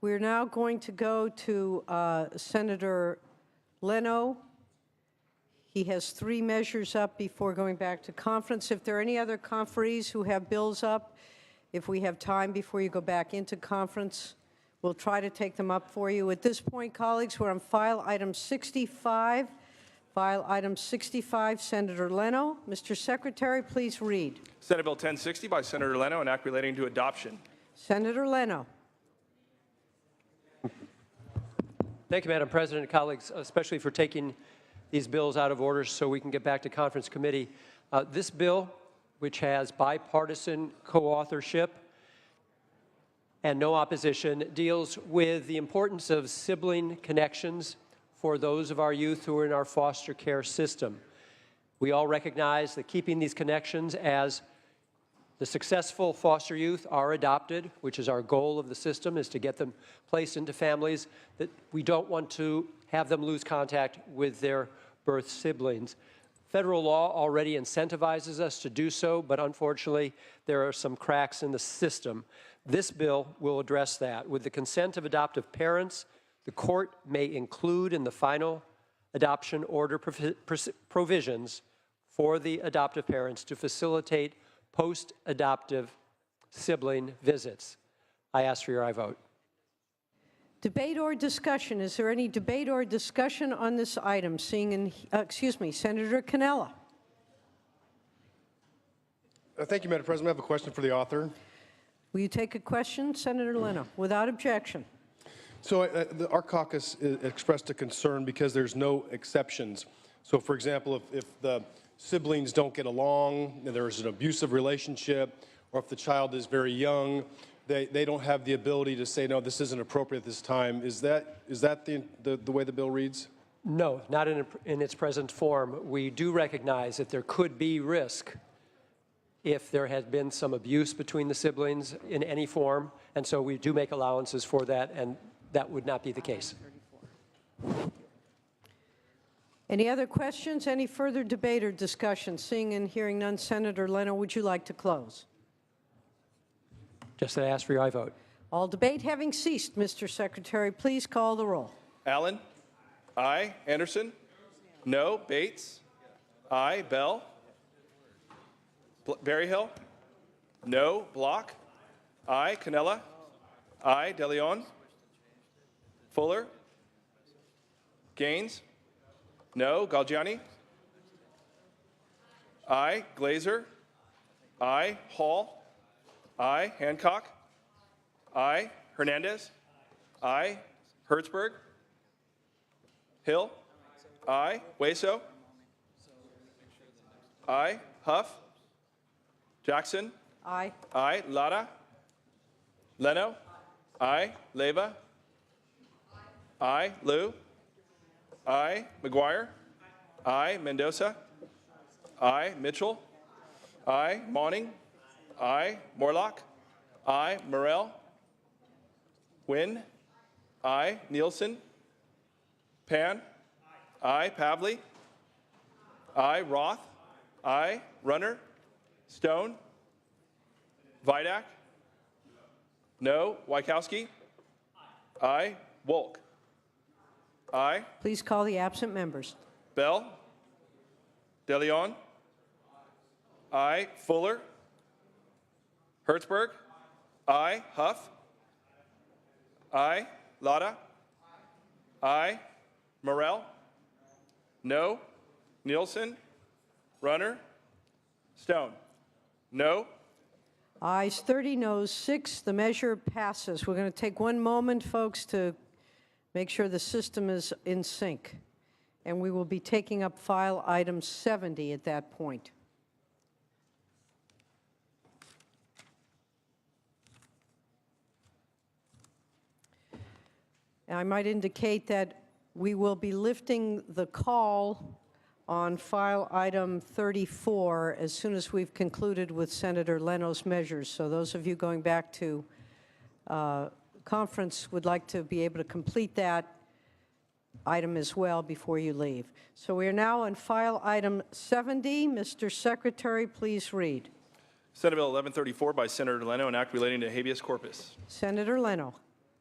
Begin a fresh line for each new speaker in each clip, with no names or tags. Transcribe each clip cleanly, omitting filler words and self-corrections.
We're now going to go to Senator Leno. He has 3 measures up before going back to conference. If there are any other conferees who have bills up, if we have time before you go back into conference, we'll try to take them up for you. At this point, colleagues, we're on file item 65. File item 65, Senator Leno. Mr. Secretary, please read.
Senate Bill 1060 by Senator Leno, an act relating to adoption.
Senator Leno.
Thank you, Madam President, colleagues, especially for taking these bills out of order so we can get back to conference committee. This bill, which has bipartisan co-authorship and no opposition, deals with the importance of sibling connections for those of our youth who are in our foster care system. We all recognize that keeping these connections as the successful foster youth are adopted, which is our goal of the system, is to get them placed into families that we don't want to have them lose contact with their birth siblings. Federal law already incentivizes us to do so, but unfortunately, there are some cracks in the system. This bill will address that. With the consent of adoptive parents, the court may include in the final adoption order provisions for the adoptive parents to facilitate post-adoptive sibling visits. I ask for your aye vote.
Debate or discussion? Is there any debate or discussion on this item? Seeing in, Senator Cannella.
Thank you, Madam President. I have a question for the author.
Will you take a question, Senator Leno? Without objection.
So our caucus expressed a concern because there's no exceptions. So, for example, if the siblings don't get along, there's an abusive relationship, or if the child is very young, they don't have the ability to say, no, this isn't appropriate at this time. Is that the way the bill reads?
No, not in its present form. We do recognize that there could be risk if there has been some abuse between the siblings in any form, and so we do make allowances for that, and that would not be the case.
Any other questions? Any further debate or discussion? Seeing and hearing none, Senator Leno, would you like to close?
Just that I ask for your aye vote.
All debate having ceased, Mr. Secretary, please call the roll.
Allen? Aye. Anderson? No. Bates? Aye. Bell? Berryhill? No. Block? Aye. Cannella? Aye. DeLeon? Fuller? Gaines? No. Galgiani? Aye. Glazer? Aye. Hall? Aye. Hancock? Aye. Hernandez? Aye. Hertzberg? Hill? Aye. Hueso? Aye. Huff? Jackson?
Aye.
Aye. Lara? Leno? Aye. Leyva? Aye. Liu? Aye. McGuire? Aye. Mendoza? Aye. Mitchell? Aye. Mawning? Aye. Morlock? Aye. Morell? Wynn? Aye. Nielsen? Pan? Aye. Pavley? Aye. Roth? Aye. Runner? Stone? Vidak? No. Wykowski? Aye. Wolk? Aye.
Please call the absent members.
Bell? DeLeon? Aye. Fuller? Hertzberg? Aye. Huff? Aye. Lada? Aye. Morell? No. Nielsen? Runner? Stone? No.
Ayes 30, noes 6. The measure passes. We're going to take one moment, folks, to make sure the system is in sync. And we will be taking up file item 70 at that point. And I might indicate that we will be lifting the call on file item 34 as soon as we've concluded with Senator Leno's measures. So those of you going back to conference would like to be able to complete that item as well before you leave. So we are now on file item 70. Mr. Secretary, please read.
Senate Bill 1134 by Senator Leno, an act relating to habeas corpus.
Senator Leno.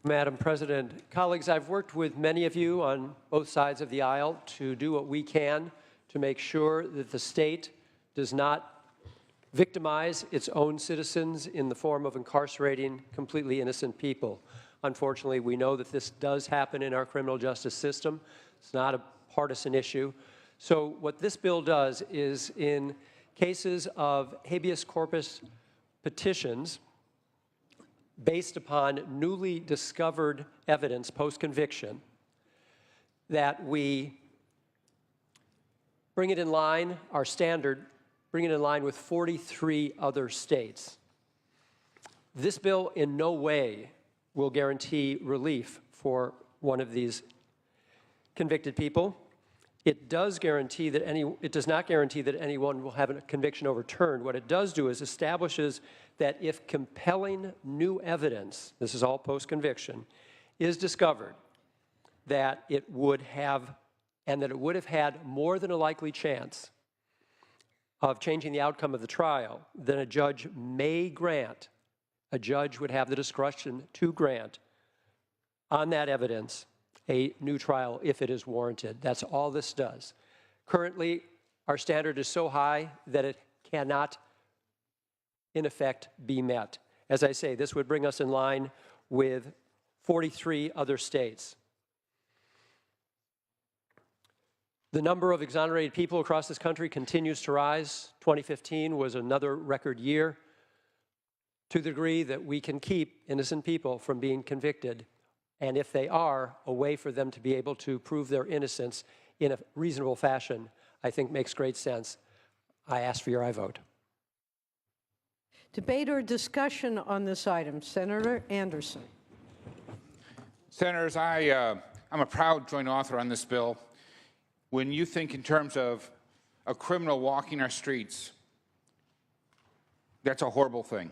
Madam President, colleagues, I've worked with many of you on both sides of the aisle to do what we can to make sure that the state does not victimize its own citizens in the form of incarcerating completely innocent people. Unfortunately, we know that this does happen in our criminal justice system. It's not a partisan issue. So what this bill does is, in cases of habeas corpus petitions based upon newly discovered evidence post-conviction, that we bring it in line, our standard, bring it in line with 43 other states. This bill in no way will guarantee relief for one of these convicted people. It does guarantee that it does not guarantee that anyone will have a conviction overturned. What it does do is establishes that if compelling new evidence, this is all post-conviction, is discovered, that it would have, and that it would have had more than a likely chance of changing the outcome of the trial, then a judge may grant, a judge would have the discretion to grant on that evidence a new trial if it is warranted. That's all this does. Currently, our standard is so high that it cannot, in effect, be met. As I say, this would bring us in line with 43 other states. The number of exonerated people across this country continues to rise. 2015 was another record year, to the degree that we can keep innocent people from being convicted, and if they are, a way for them to be able to prove their innocence in a reasonable fashion, I think makes great sense. I ask for your aye vote.
Debate or discussion on this item? Senator Anderson.
Senators, I'm a proud joint author on this bill. When you think in terms of a criminal walking our streets, that's a horrible thing.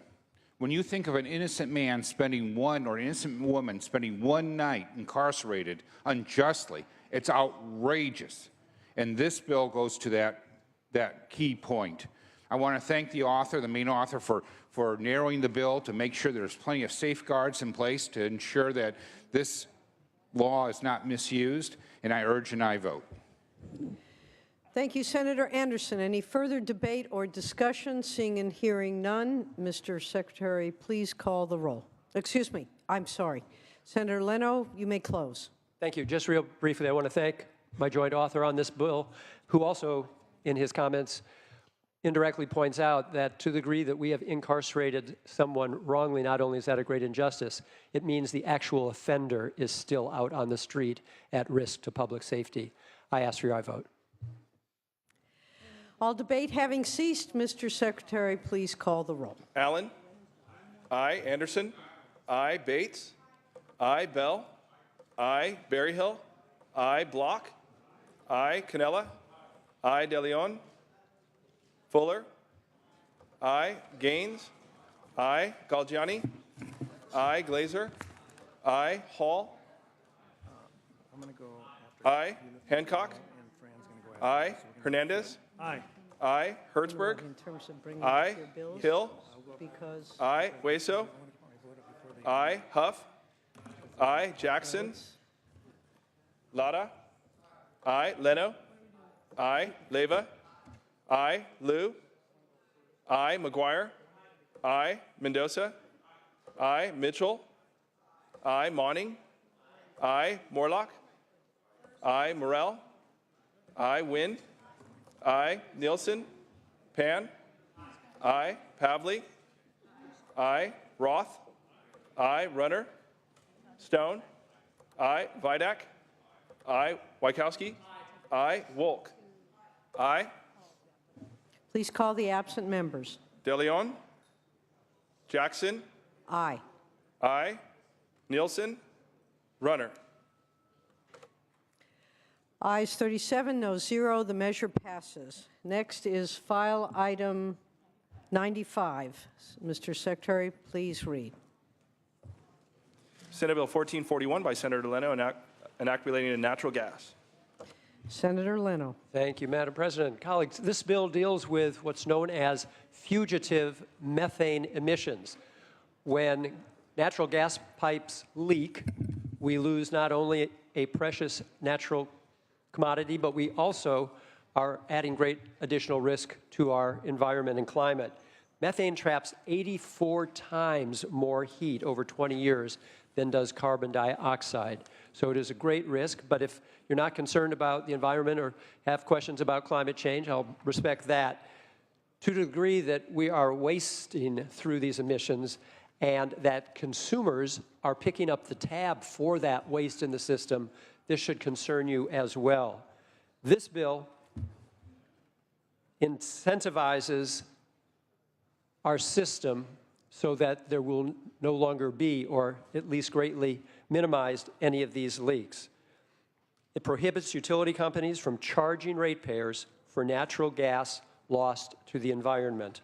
When you think of an innocent man spending or an innocent woman spending one night incarcerated unjustly, it's outrageous. And this bill goes to that key point. I want to thank the author, the main author, for narrowing the bill to make sure there's plenty of safeguards in place to ensure that this law is not misused, and I urge an aye vote.
Thank you, Senator Anderson. Any further debate or discussion? Seeing and hearing none, Mr. Secretary, please call the roll. Excuse me, I'm sorry. Senator Leno, you may close.
Thank you. Just real briefly, I want to thank my joint author on this bill, who also, in his comments, indirectly points out that to the degree that we have incarcerated someone wrongly, not only is that a great injustice, it means the actual offender is still out on the street at risk to public safety. I ask for your aye vote.
All debate having ceased, Mr. Secretary, please call the roll.
Allen? Aye. Anderson? Aye. Bates? Aye. Bell? Aye. Berryhill? Aye. Block? Aye. Cannella? Aye. DeLeon? Fuller? Aye. Gaines? Aye. Galgiani? Aye. Glazer? Aye. Hall? Aye. Hancock? Aye. Hernandez?
Aye.
Aye. Hertzberg?
In terms of bringing
Aye.
your bills,
Hill?
because
Aye. Hueso? Aye. Huff? Aye. Jackson? Lara? Aye. Leno? Aye. Leyva? Aye. Liu? Aye. McGuire? Aye. Mendoza? Aye. Mitchell? Aye. Monning? Aye. Morlock? Aye. Morrell? Aye. Wynn? Aye. Nielsen? Pan? Aye. Pavley? Aye. Roth? Aye. Runner? Stone? Aye. Vidak? Aye. Wykowski? Aye. Wolk? Aye.
please call the absent members.
DeLeon? Jackson?
Aye.
Aye. Nielsen? Runner?
Ayes 37, no 0. The measure passes. Next is file item 95. Mr. Secretary, please read.
Senate Bill 1441 by Senator Leno, an act relating to natural gas.
Senator Leno.
Thank you, Madam President. Colleagues, this bill deals with what's known as fugitive methane emissions. When natural gas pipes leak, we lose not only a precious natural commodity, but we also are adding great additional risk to our environment and climate. Methane traps 84 times more heat over 20 years than does carbon dioxide. So it is a great risk, but if you're not concerned about the environment or have questions about climate change, I'll respect that. To the degree that we are wasting through these emissions and that consumers are picking up the tab for that waste in the system, this should concern you as well. This bill incentivizes our system so that there will no longer be, or at least greatly minimized, any of these leaks. It prohibits utility companies from charging ratepayers for natural gas lost to the environment.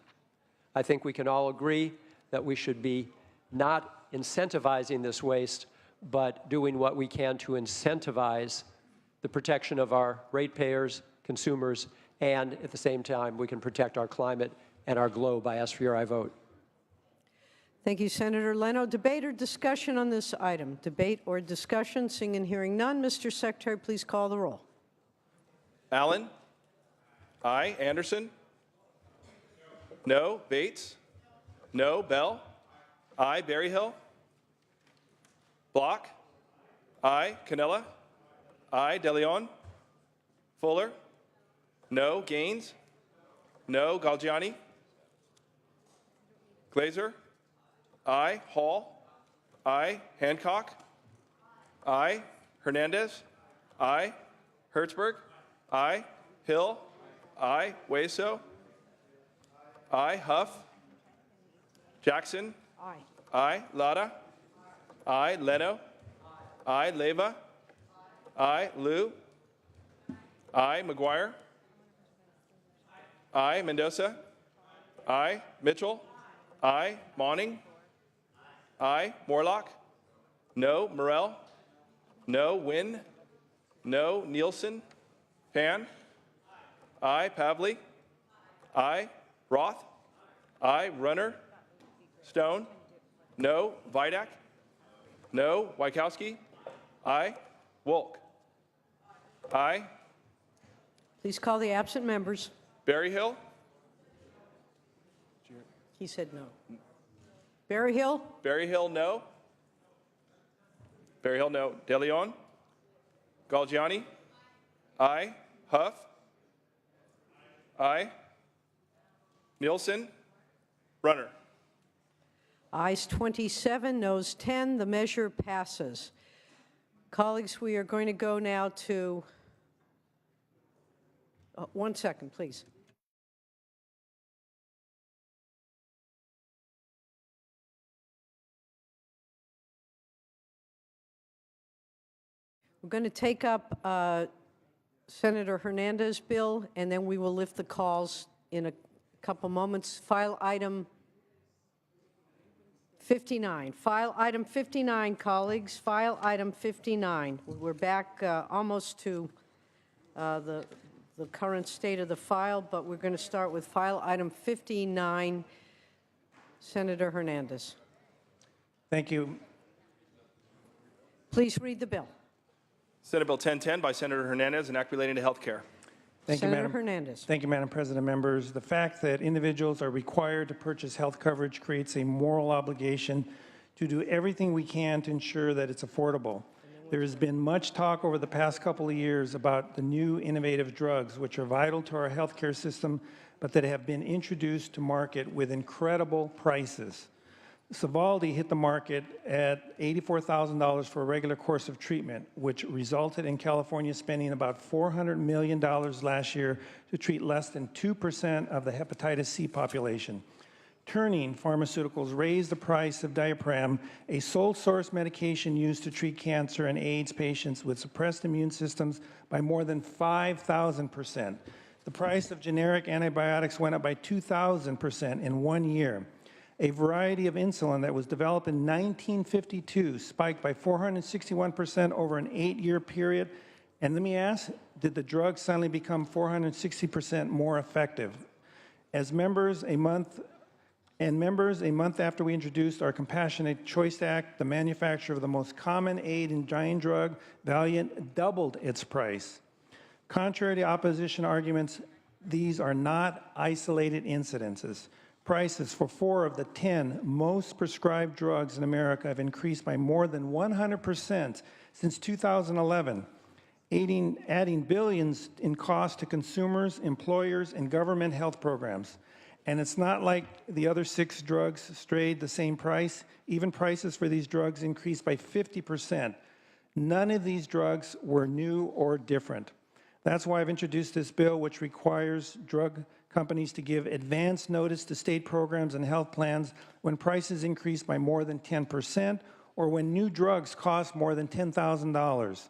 I think we can all agree that we should be not incentivizing this waste, but doing what we can to incentivize the protection of our ratepayers, consumers, and at the same time, we can protect our climate and our globe. I ask for your aye vote.
Thank you, Senator Leno. Debate or discussion on this item? Debate or discussion? Seeing and hearing none, Mr. Secretary, please call the roll.
Allen? Aye. Anderson? No. Bates? No. Bell? Aye. Berryhill? Block? Aye. Canella? Aye. DeLeon? Fuller? No. Gaines? No. Galgiani? Glazer? Aye. Hall? Aye. Hancock? Aye. Hernandez? Aye. Hertzberg? Aye. Hill? Aye. Hueso? Aye. Huff? Jackson?
Aye.
Aye. Lara? Aye. Leno? Aye. Leyva? Aye. Liu? Aye. McGuire? Aye. Mendoza? Aye. Mitchell? Aye. Monning? Aye. Morlock? No. Morell? No. Wynn? No. Nielsen? Pan? Aye. Pavley? Aye. Roth? Aye. Runner? Stone? No. Vidak? No. Wykowski? Aye. Wolk? Aye.
Please call the absent members.
Berryhill?
He said no. Berryhill?
Berryhill, no. Berryhill, no. DeLeon? Galgiani? Aye. Huff? Aye. Nielsen? Runner?
Ayes 27, noes 10. The measure passes. Colleagues, we are going to go now to, 1 second, please. We're going to take up Senator Hernandez's bill, and then we will lift the calls in a couple moments. File item 59. File item 59, colleagues. File item 59. We're back almost to the current state of the file, but we're going to start with file item 59. Senator Hernandez.
Thank you.
Please read the bill.
Senate Bill 1010 by Senator Hernandez, an act relating to health care.
Thank you,
Senator
Madam.
Hernandez.
Thank you, Madam President, members. The fact that individuals are required to purchase health coverage creates a moral obligation to do everything we can to ensure that it's affordable. There has been much talk over the past couple of years about the new innovative drugs, which are vital to our healthcare system, but that have been introduced to market with incredible prices. Sovaldi hit the market at $84,000 for a regular course of treatment, which resulted in California spending about $400 million last year to treat less than 2% of the hepatitis C population. Turning Pharmaceuticals raised the price of Diapram, a sole source medication used to treat cancer and AIDS patients with suppressed immune systems, by more than 5,000%. The price of generic antibiotics went up by 2,000% in 1 year. A variety of insulin that was developed in 1952 spiked by 461% over an 8-year period. And let me ask, did the drug suddenly become 460% more effective? As members, a month And members, a month after we introduced our Compassionate Choice Act, the manufacturer of the most common aid and dying drug, Valiant, doubled its price. Contrary to opposition arguments, these are not isolated incidences. Prices for 4 of the 10 most prescribed drugs in America have increased by more than 100% since 2011, adding billions in cost to consumers, employers, and government health programs. And it's not like the other 6 drugs stayed the same price. Even prices for these drugs increased by 50%. None of these drugs were new or different. That's why I've introduced this bill, which requires drug companies to give advance notice to state programs and health plans when prices increase by more than 10% or when new drugs cost more than $10,000.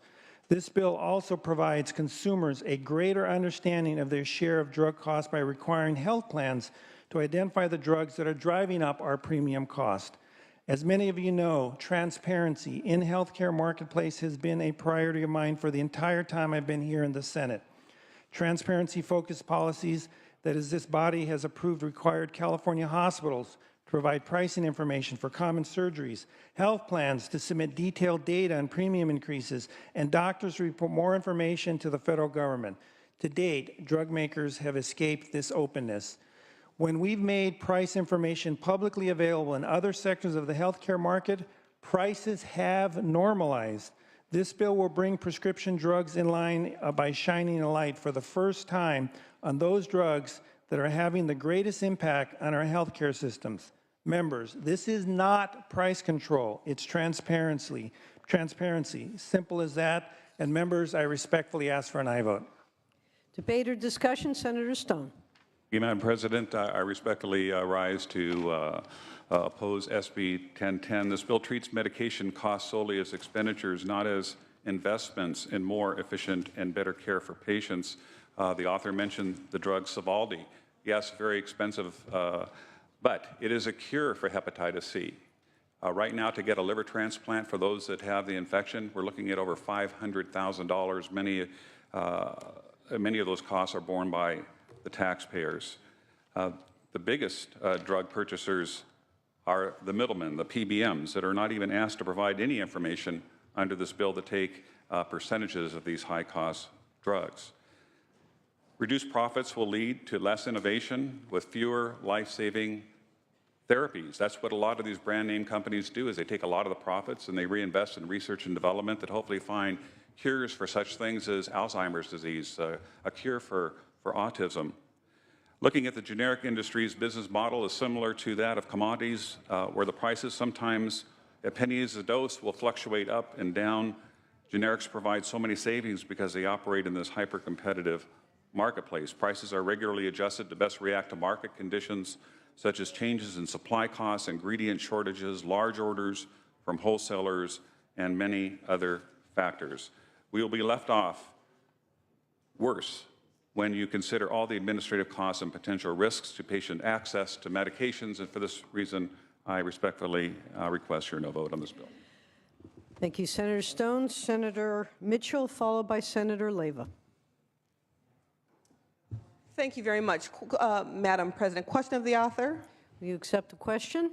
This bill also provides consumers a greater understanding of their share of drug costs by requiring health plans to identify the drugs that are driving up our premium cost. As many of you know, transparency in healthcare marketplace has been a priority of mine for the entire time I've been here in the Senate. Transparency-focused policies that as this body has approved required California hospitals to provide pricing information for common surgeries, health plans to submit detailed data on premium increases, and doctors to report more information to the federal government. To date, drug makers have escaped this openness. When we've made price information publicly available in other sectors of the healthcare market, prices have normalized. This bill will bring prescription drugs in line by shining a light for the first time on those drugs that are having the greatest impact on our healthcare systems. Members, this is not price control, it's transparency. Simple as that. And members, I respectfully ask for an aye vote.
Debate or discussion, Senator Stone.
Madam President, I respectfully rise to oppose SB 1010. This bill treats medication costs solely as expenditures, not as investments in more efficient and better care for patients. The author mentioned the drug Sovaldi. Yes, very expensive, but it is a cure for hepatitis C. Right now, to get a liver transplant for those that have the infection, we're looking at over $500,000. Many of those costs are borne by the taxpayers. The biggest drug purchasers are the middlemen, the PBMs, that are not even asked to provide any information under this bill to take percentages of these high-cost drugs. Reduced profits will lead to less innovation with fewer life-saving therapies. That's what a lot of these brand-name companies do, is they take a lot of the profits and they reinvest in research and development that hopefully find cures for such things as Alzheimer's disease, a cure for autism. Looking at the generic industry's business model is similar to that of commodities, where the prices sometimes at pennies a dose will fluctuate up and down. Generics provide so many savings because they operate in this hyper-competitive marketplace. Prices are regularly adjusted to best react to market conditions, such as changes in supply costs, ingredient shortages, large orders from wholesalers, and many other factors. We will be left off worse when you consider all the administrative costs and potential risks to patient access to medications, and for this reason, I respectfully request your no vote on this bill.
Thank you, Senator Stone. Senator Mitchell, followed by Senator Leyva.
Thank you very much, Madam President. Question of the author?
Will you accept the question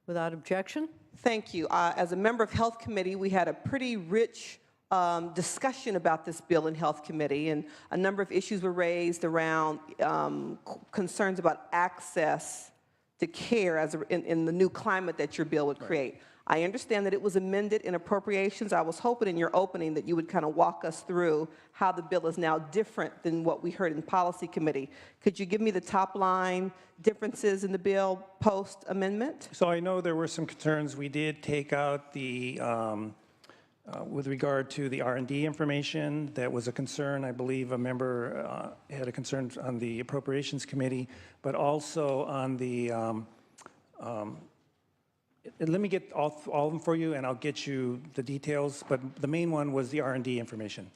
without objection?
Thank you. As a member of Health Committee, we had a pretty rich discussion about this bill in Health Committee, and a number of issues were raised around concerns about access to care in the new climate that your bill would create. I understand that it was amended in appropriations. I was hoping in your opening that you would kind of walk us through how the bill is now different than what we heard in Policy Committee. Could you give me the top line differences in the bill post-amendment?
So I know there were some concerns. We did take out the, with regard to the R&D information, that was a concern. I believe a member had a concern on the Appropriations Committee, but also on the, let me get all of them for you, and I'll get you the details, but the main one was the R&D information.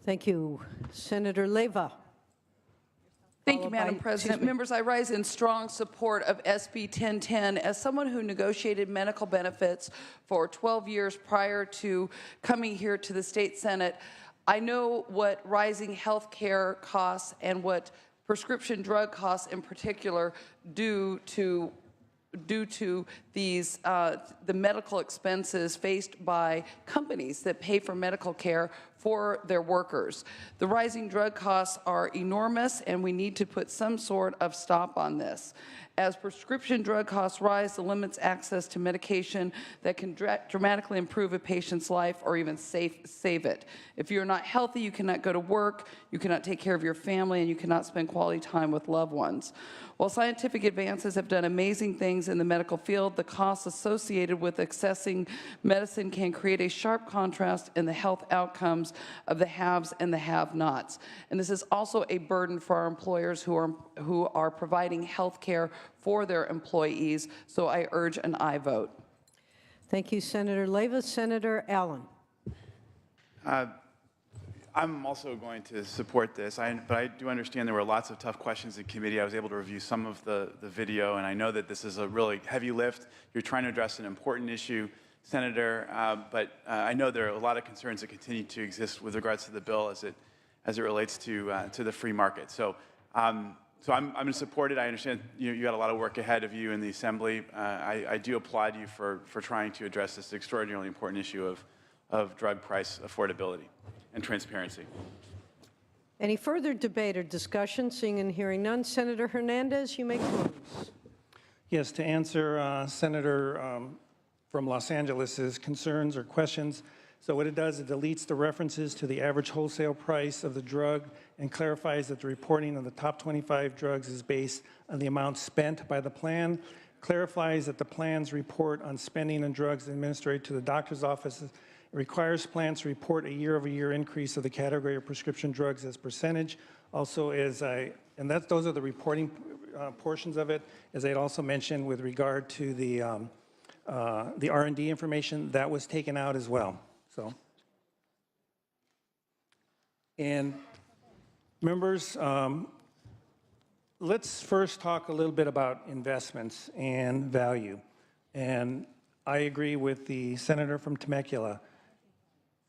Thank you. Senator Leyva.
Thank you,
Followed
Madam
by-
President. Members, I rise in strong support of SB 1010. As someone who negotiated medical benefits for 12 years prior to coming here to the State Senate, I know what rising health care costs and what prescription drug costs in particular due to these, the medical expenses faced by companies that pay for medical care for their workers. The rising drug costs are enormous, and we need to put some sort of stop on this. As prescription drug costs rise, it limits access to medication that can dramatically improve a patient's life or even save it. If you're not healthy, you cannot go to work, you cannot take care of your family, and you cannot spend quality time with loved ones. While scientific advances have done amazing things in the medical field, the costs associated with accessing medicine can create a sharp contrast in the health outcomes of the haves and the have-nots. And this is also a burden for our employers who are providing health care for their employees. So I urge an aye vote.
Thank you, Senator Leyva. Senator Allen.
I'm also going to support this, but I do understand there were lots of tough questions in committee. I was able to review some of the video, and I know that this is a really heavy lift. You're trying to address an important issue, Senator, but I know there are a lot of concerns that continue to exist with regards to the bill as it relates to the free market. So I'm going to support it. I understand you got a lot of work ahead of you in the Assembly. I do applaud you for trying to address this extraordinarily important issue of drug price affordability and transparency.
Any further debate or discussion? Seeing and hearing none. Senator Hernandez, you may close.
Yes, to answer Senator from Los Angeles's concerns or questions. So what it does, it deletes the references to the average wholesale price of the drug and clarifies that the reporting of the top 25 drugs is based on the amount spent by the plan, clarifies that the plan's report on spending on drugs administered to the doctor's offices requires plans to report a year-over-year increase of the category of prescription drugs as percentage. Also, those are the reporting portions of it. As I had also mentioned with regard to the R&D information, that was taken out as well. So, and members, let's first talk a little bit about investments and value. And I agree with the senator from Temecula.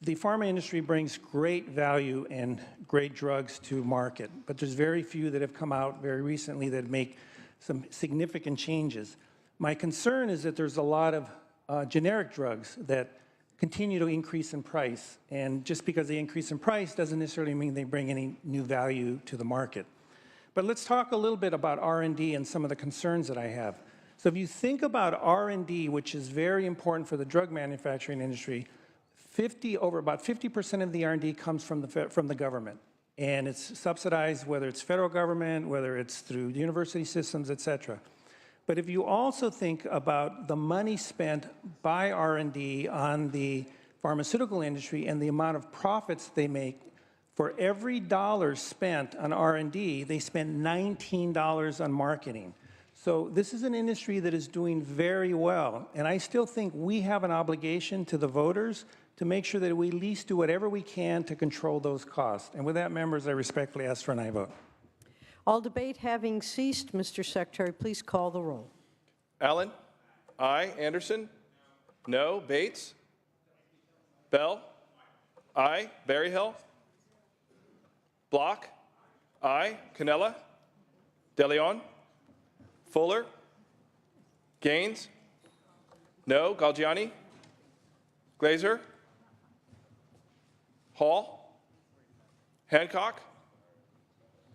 The pharma industry brings great value and great drugs to market, but there's very few that have come out very recently that make some significant changes. My concern is that there's a lot of generic drugs that continue to increase in price, and just because they increase in price doesn't necessarily mean they bring any new value to the market. But let's talk a little bit about R&D and some of the concerns that I have. So if you think about R&D, which is very important for the drug manufacturing industry, about 50% of the R&D comes from the government, and it's subsidized, whether it's federal government, whether it's through university systems, et cetera. But if you also think about the money spent by R&D on the pharmaceutical industry and the amount of profits they make, for every dollar spent on R&D, they spend $19 on marketing. So this is an industry that is doing very well, and I still think we have an obligation to the voters to make sure that we at least do whatever we can to control those costs. And with that, members, I respectfully ask for an aye vote.
All debate having ceased, Mr. Secretary, please call the roll.
Allen? Aye. Anderson? No. Bates? Bell? Aye. Berryhill? Block? Aye. Cannella? DeLeon? Fuller? Gaines? No. Galgiani? Glazer? Hall? Hancock?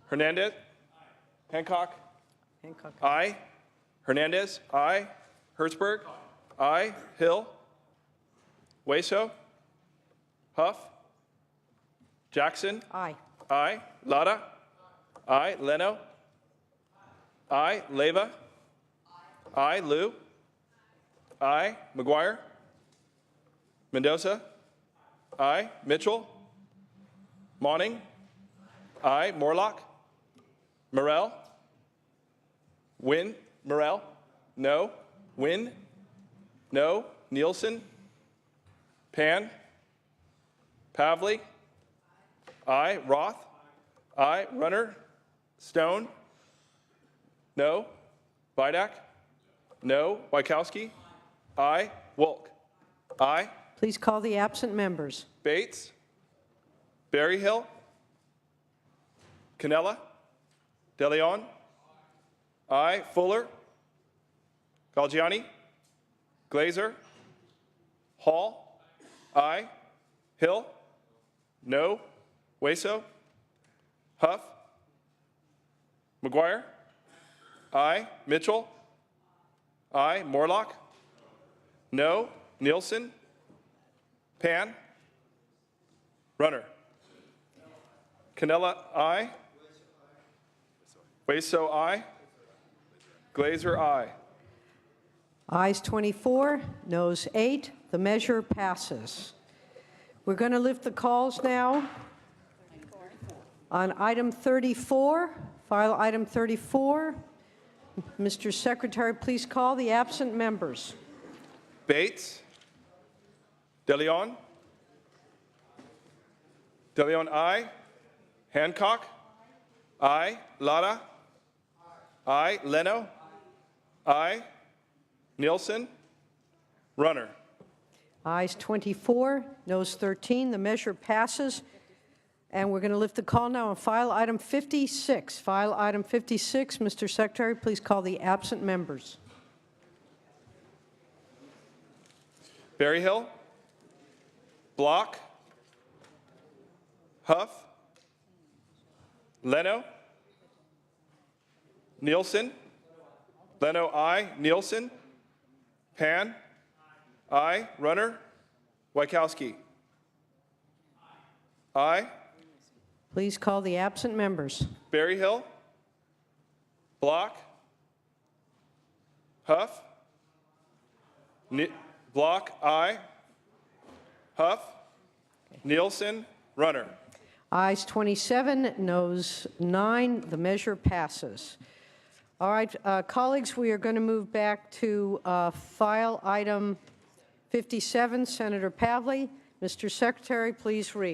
Hernandez? Hancock?
Hancock.
Aye. Hernandez? Aye. Hertzberg? Aye. Hill? Hueso? Huff? Jackson?
Aye.
Aye. Lara? Aye. Leno? Aye. Leyva? Aye. Liu? Aye. McGuire? Mendoza? Aye. Mitchell? Monning? Aye. Morlock? Morell? Wynn? Morell? No. Wynn? No. Nielsen? Pan? Pavley? Aye. Roth? Aye. Runner? Stone? No. Vidak? No. Wykowski? Aye. Wolk? Aye.
Please call the absent members.
Bates? Berryhill? Cannella? DeLeon? Aye. Fuller? Galgiani? Glazer? Hall? Aye. Hill? No. Hueso? Huff? McGuire? Aye. Mitchell? Aye. Morlock? No. Nielsen? Pan? Runner? Canella? Aye. Hueso? Aye. Glazer? Aye.
Ayes 24, noes 8. The measure passes. We're going to lift the calls now. On item 34, file item 34, Mr. Secretary, please call the absent members.
Bates? DeLeon? DeLeon, aye. Hancock? Aye. Lara? Aye. Leno? Aye. Nielsen? Runner?
Ayes 24, noes 13. The measure passes. And we're going to lift the call now on file item 56. File item 56, Mr. Secretary, please call the absent members.
Berryhill? Block? Huff? Leno? Nielsen? Leno, aye. Nielsen? Pan? Aye. Runner? Wykowski? Aye.
Please call the absent members.
Berryhill? Block? Huff? Block, aye. Huff? Nielsen? Runner?
Ayes 27, noes 9. The measure passes. All right, colleagues, we are going to move back to file item 57. Senator Pavley, Mr. Secretary, please read.